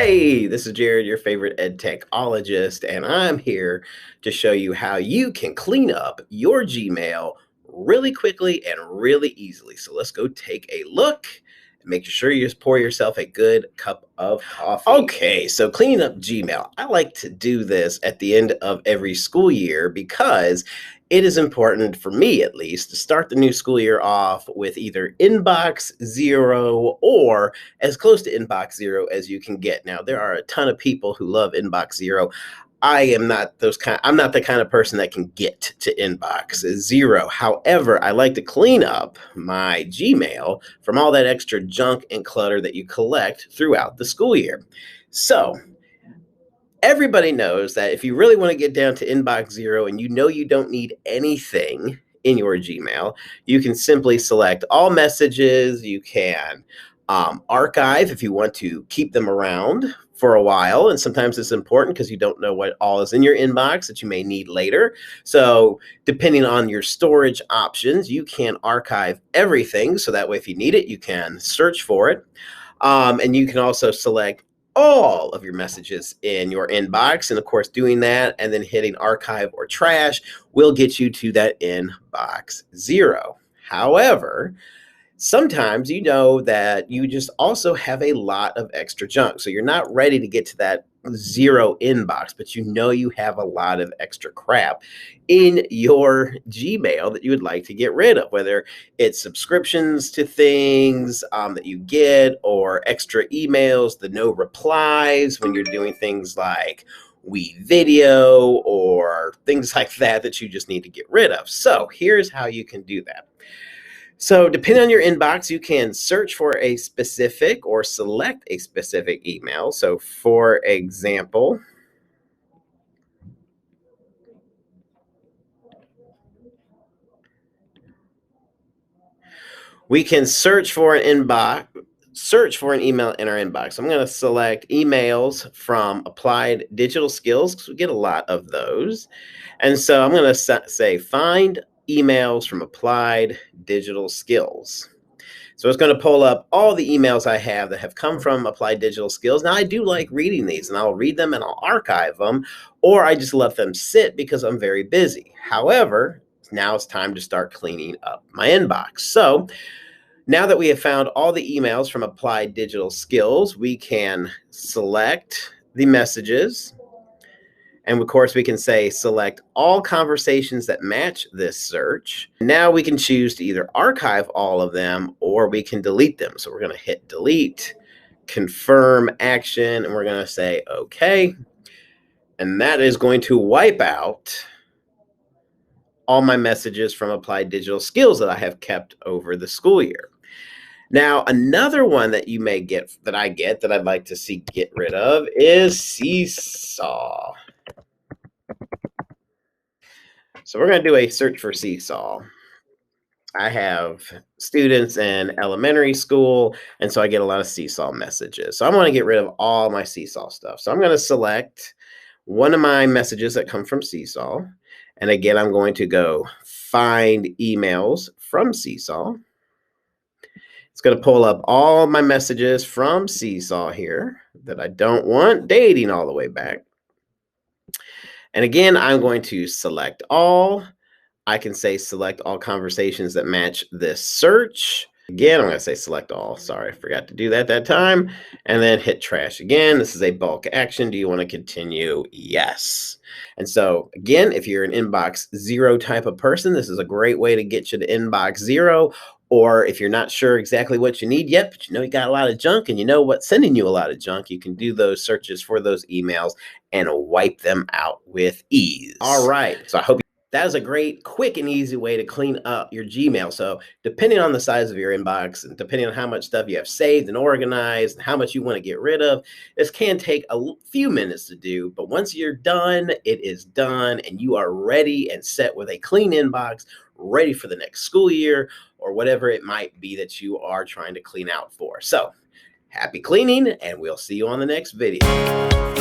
Hey, this is Jared, your favorite EdTech-ologist, and I'm here to show you how you can clean up your Gmail really quickly and really easily. So let's go take a look and make sure you just pour yourself a good cup of coffee. Okay, so cleaning up Gmail. I like to do this at the end of every school year because it is important for me, at least, to start the new school year off with either inbox zero or as close to inbox zero as you can get. Now, there are a ton of people who love inbox zero. I'm not the kind of person that can get to inbox zero. However, I like to clean up my Gmail from all that extra junk and clutter that you collect throughout the school year. So, everybody knows that if you really want to get down to inbox zero and you know you don't need anything in your Gmail, you can simply select all messages. You can archive if you want to keep them around for a while. And sometimes it's important because you don't know what all is in your inbox that you may need later. So depending on your storage options, you can archive everything. So that way, if you need it, you can search for it. And you can also select all of your messages in your inbox. And of course, doing that and then hitting archive or trash will get you to that inbox zero. However, sometimes you know that you just also have a lot of extra junk. So you're not ready to get to that zero inbox, but you know you have a lot of extra crap in your Gmail that you would like to get rid of, whether it's subscriptions to things that you get or extra emails, the no replies when you're doing things like We Video or things like that that you just need to get rid of. So here's how you can do that. So depending on your inbox, you can search for a specific or select a specific email. So for example, we can search for an email in our inbox. I'm going to select emails from Applied Digital Skills because we get a lot of those. And so I'm going to say find emails from Applied Digital Skills. So it's going to pull up all the emails I have that have come from Applied Digital Skills. Now, I do like reading these, and I'll read them and I'll archive them, or I just let them sit because I'm very busy. However, now it's time to start cleaning up my inbox. So now that we have found all the emails from Applied Digital Skills, we can select the messages. And of course, we can say select all conversations that match this search. Now we can choose to either archive all of them or we can delete them. So we're going to hit delete, confirm action, and we're going to say okay. And that is going to wipe out all my messages from Applied Digital Skills that I have kept over the school year. Now, another one that you may get, that I'd like to see get rid of is Seesaw. So we're going to do a search for Seesaw. I have students in elementary school, and so I get a lot of Seesaw messages. So I want to get rid of all my Seesaw stuff. So I'm going to select one of my messages that come from Seesaw. And again, I'm going to go find emails from Seesaw. It's going to pull up all my messages from Seesaw here that I don't want, dating all the way back. And again, I'm going to select all. I can say select all conversations that match this search. Again, I'm going to say select all. Sorry, I forgot to do that time. And then hit trash again. This is a bulk action. Do you want to continue? Yes. And so again, if you're an inbox zero type of person, this is a great way to get you to inbox zero. Or if you're not sure exactly what you need yet, but you know you got a lot of junk and you know what's sending you a lot of junk, you can do those searches for those emails and wipe them out with ease. All right. So I hope that is a great, quick, and easy way to clean up your Gmail. So depending on the size of your inbox and depending on how much stuff you have saved and organized and how much you want to get rid of, this can take a few minutes to do. But once you're done, it is done, and you are ready and set with a clean inbox, ready for the next school year or whatever it might be that you are trying to clean out for. So happy cleaning, and we'll see you on the next video.